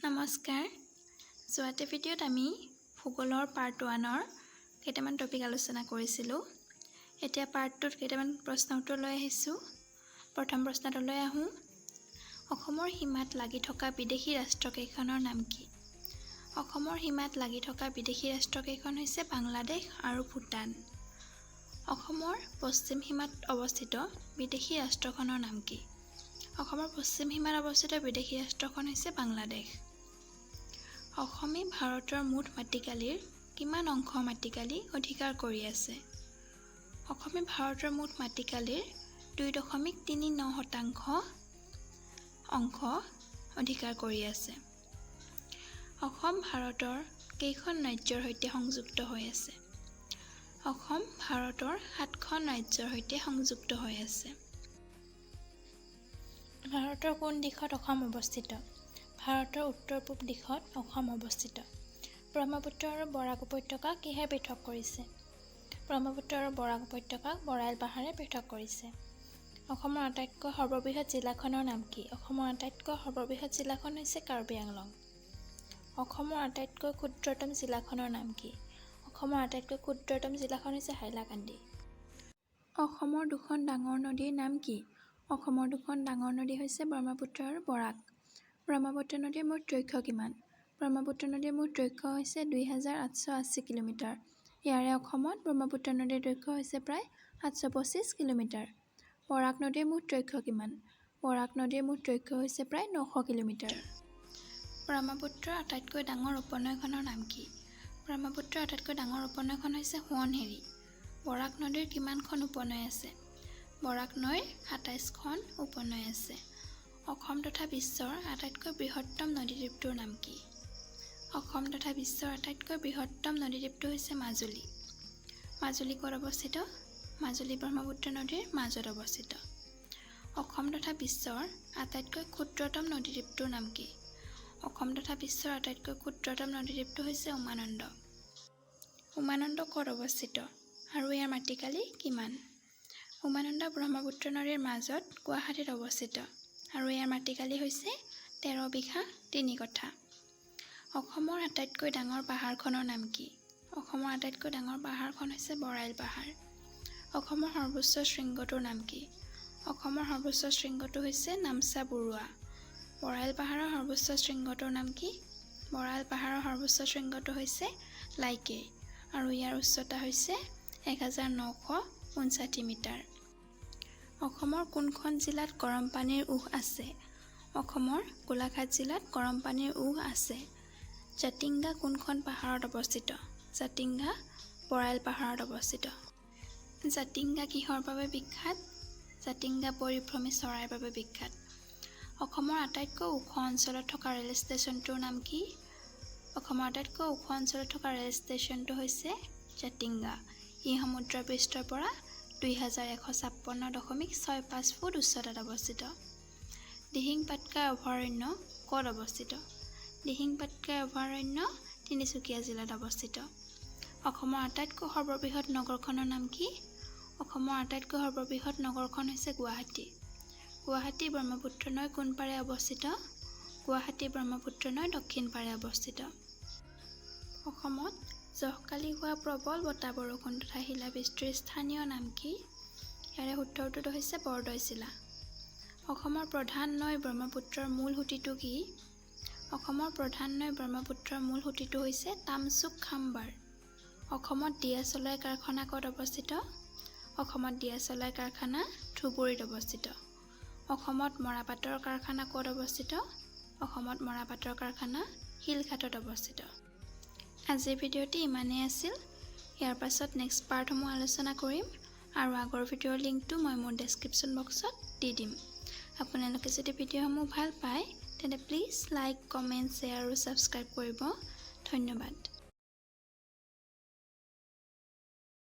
নমস্কাৰ যোৱাতে ভিডিঅ'ত আমি ভূগোলৰ পাৰ্ট 1ৰ কেইটামান টপিক আলোচনা কৰিছিলোঁ। এতিয়া পাৰ্ট 2ত কেইটামান প্ৰশ্ন উত্তৰ লৈ আহিছোঁ। প্ৰথম প্ৰশ্নটোলৈ আহোঁ। অসমৰ সীমাত লাগি থকা বিদেশী ৰাষ্ট্ৰকেইখনৰ নাম কি? অসমৰ সীমাত লাগি থকা বিদেশী ৰাষ্ট্ৰকেইখন হৈছে বাংলাদেশ আৰু ভূটান। অসমৰ পশ্চিম সীমাত অৱস্থিত বিদেশী ৰাষ্ট্ৰখনৰ নাম কি? অসমৰ পশ্চিম সীমাত অৱস্থিত বিদেশী ৰাষ্ট্ৰখন হৈছে বাংলাদেশ। অসমে ভাৰতৰ মুঠ মাটিকালিৰ কিমান অংশ মাটিকালি অধিকাৰ কৰি আছে? অসমে ভাৰতৰ মুঠ মাটিকালিৰ 2.39% অংশ অধিকাৰ কৰি আছে। অসম ভাৰতৰ কেইখন ৰাজ্যৰ সৈতে সংযুক্ত হৈ আছে? অসম ভাৰতৰ 7খন ৰাজ্যৰ সৈতে সংযুক্ত হৈ আছে। ভাৰতৰ কোন দিশত অসম অৱস্থিত? ভাৰতৰ উত্তৰ-পূব দিশত অসম অৱস্থিত। ব্ৰহ্মপুত্ৰ আৰু বৰাক উপত্যকা কিহে পৃথক কৰিছে? ব্ৰহ্মপুত্ৰ আৰু বৰাক উপত্যকাক বৰাইল পাহাৰে পৃথক কৰিছে। অসমৰ আটাইতকৈ সৰ্ববৃহৎ জিলাখনৰ নাম কি? অসমৰ আটাইতকৈ সৰ্ববৃহৎ জিলাখন হৈছে কাৰ্বি আংলং। অসমৰ আটাইতকৈ ক্ষুদ্ৰতম জিলাখনৰ নাম কি? অসমৰ আটাইতকৈ ক্ষুদ্ৰতম জিলাখন হৈছে হাইলাকান্দি। অসমৰ দুখন ডাঙৰ নদীৰ নাম কি? অসমৰ দুখন ডাঙৰ নদী হৈছে ব্ৰহ্মপুত্ৰ আৰু বৰাক। ব্ৰহ্মপুত্ৰ নদীৰ মুঠ দৈৰ্ঘ্য কিমান? ব্ৰহ্মপুত্ৰ নদীৰ মুঠ দৈৰ্ঘ্য হৈছে 2880 কিলোমিটাৰ। ইয়াৰে অসমত ব্ৰহ্মপুত্ৰ নদীৰ দৈৰ্ঘ্য হৈছে প্ৰায় 825 কিলোমিটাৰ। বৰাক নদীৰ মুঠ দৈৰ্ঘ্য কিমান? বৰাক নদীৰ মুঠ দৈৰ্ঘ্য হৈছে প্ৰায় 900 কিলোমিটাৰ। ব্ৰহ্মপুত্ৰৰ আটাইতকৈ ডাঙৰ উপনৈখনৰ নাম কি? ব্ৰহ্মপুত্ৰৰ আটাইতকৈ ডাঙৰ উপনৈখন হৈছে সোৱণশিৰি। বৰাক নদীৰ কিমানখন উপনৈ আছে? বৰাক নৈৰ 27খন উপনৈ আছে। অসম তথা বিশ্বৰ আটাইতকৈ বৃহত্তম নদীদ্বীপটোৰ নাম কি? অসম তথা বিশ্বৰ আটাইতকৈ বৃহত্তম নদীদ্বীপটো হৈছে মাজুলী। মাজুলী ক'ত অৱস্থিত? মাজুলী ব্ৰহ্মপুত্ৰ নদীৰ মাজত অৱস্থিত। অসম তথা বিশ্বৰ আটাইতকৈ ক্ষুদ্ৰতম নদীদ্বীপটোৰ নাম কি? অসম তথা বিশ্বৰ আটাইতকৈ ক্ষুদ্ৰতম নদীদ্বীপটো হৈছে উমানন্দ। উমানন্দ ক'ত অৱস্থিত আৰু ইয়াৰ মাটিকালি কিমান? উমানন্দ ব্ৰহ্মপুত্ৰ নদীৰ মাজত গৌহাটীত অৱস্থিত আৰু ইয়াৰ মাটিকালি হৈছে 13 বিঘা 3 কঠা। অসমৰ আটাইতকৈ ডাঙৰ পাহাৰখনৰ নাম কি? অসমৰ আটাইতকৈ ডাঙৰ পাহাৰখন হৈছে বৰাইল পাহাৰ। অসমৰ সৰ্বোচ্চ শৃংগটোৰ নাম কি? অসমৰ সৰ্বোচ্চ শৃংগটো হৈছে নামচা বৰুৱা। বৰাইল পাহাৰৰ সৰ্বোচ্চ শৃংগটোৰ নাম কি? বৰাইল পাহাৰৰ সৰ্বোচ্চ শৃংগটো হৈছে লাইকেই আৰু ইয়াৰ উচ্চতা হৈছে 1959 মিটাৰ। অসমৰ কোনখন জিলাত গৰম পানীৰ উঁহ আছে? অসমৰ গোলাঘাট জিলাত গৰম পানীৰ উঁহ আছে। জাতিংগা কোনখন পাহাৰত অৱস্থিত? জাতিংগা বৰাইল পাহাৰত অৱস্থিত। জাতিংগা কিহৰ বাবে বিখ্যাত? জাতিংগা পৰিভ্ৰমী চৰাইৰ বাবে বিখ্যাত। অসমৰ আটাইতকৈ ওখ অঞ্চলত থকা ৰেল ষ্টেচনটোৰ নাম কি? অসমৰ আটাইতকৈ ওখ অঞ্চলত থকা ৰেল ষ্টেচনটো হৈছে জাতিংগা। ই সমুদ্ৰ পৃষ্ঠৰ পৰা 2156.65 ফুট উচ্চতাত অৱস্থিত। দিহিং পাটকাই অভয়াৰণ্য ক'ত অৱস্থিত? দিহিং পাটকাই অভয়াৰণ্য তিনিচুকীয়া জিলাত অৱস্থিত। অসমৰ আটাইতকৈ সৰ্ববৃহৎ নগৰখনৰ নাম কি? অসমৰ আটাইতকৈ সৰ্ববৃহৎ নগৰখন হৈছে গুৱাহাটী। গুৱাহাটী ব্ৰহ্মপুত্ৰ নৈৰ কোন পাৰে অৱস্থিত? গুৱাহাটী ব্ৰহ্মপুত্ৰ নৈৰ দক্ষিণ পাৰে অৱস্থিত। অসমত জহকালি হোৱা প্ৰবল বতাহ বৰষুণ তথা শিলাবৃষ্টিৰ স্থানীয় নাম কি? ইয়াৰে শুদ্ধ উত্তৰটো হৈছে বৰদৈচিলা। অসমৰ প্ৰধান নৈ ব্ৰহ্মপুত্ৰৰ মূল সুঁতিটো কি? অসমৰ প্ৰধান নৈ ব্ৰহ্মপুত্ৰৰ মূল সুঁতিটো হৈছে তামচুক খাম্বাৰ। অসমত দিয়াচলাই কাৰখানা ক'ত অৱস্থিত? অসমত দিয়াচলাই কাৰখানা ধুবুৰীত অৱস্থিত। অসমত মৰাপাটৰ কাৰখানা ক'ত অৱস্থিত? অসমত মৰাপাটৰ কাৰখানা শিলঘাটত অৱস্থিত। আজিৰ ভিডিঅ'টি ইমানেই আছিল। ইয়াৰ পাছত নেক্সট পাৰ্টসমূহ আলোচনা কৰিম আৰু আগৰ ভিডিঅ'ৰ লিংকটো মই মোৰ ডেছক্ৰিপশ্যন বক্সত দি দিম। আপোনালোকে যদি ভিডিঅ'সমূহ ভাল পায় তেন্তে প্লিজ লাইক, কমেণ্ট, শ্বেয়াৰ আৰু ছাবস্ক্ৰাইব কৰিব। ধন্যবাদ।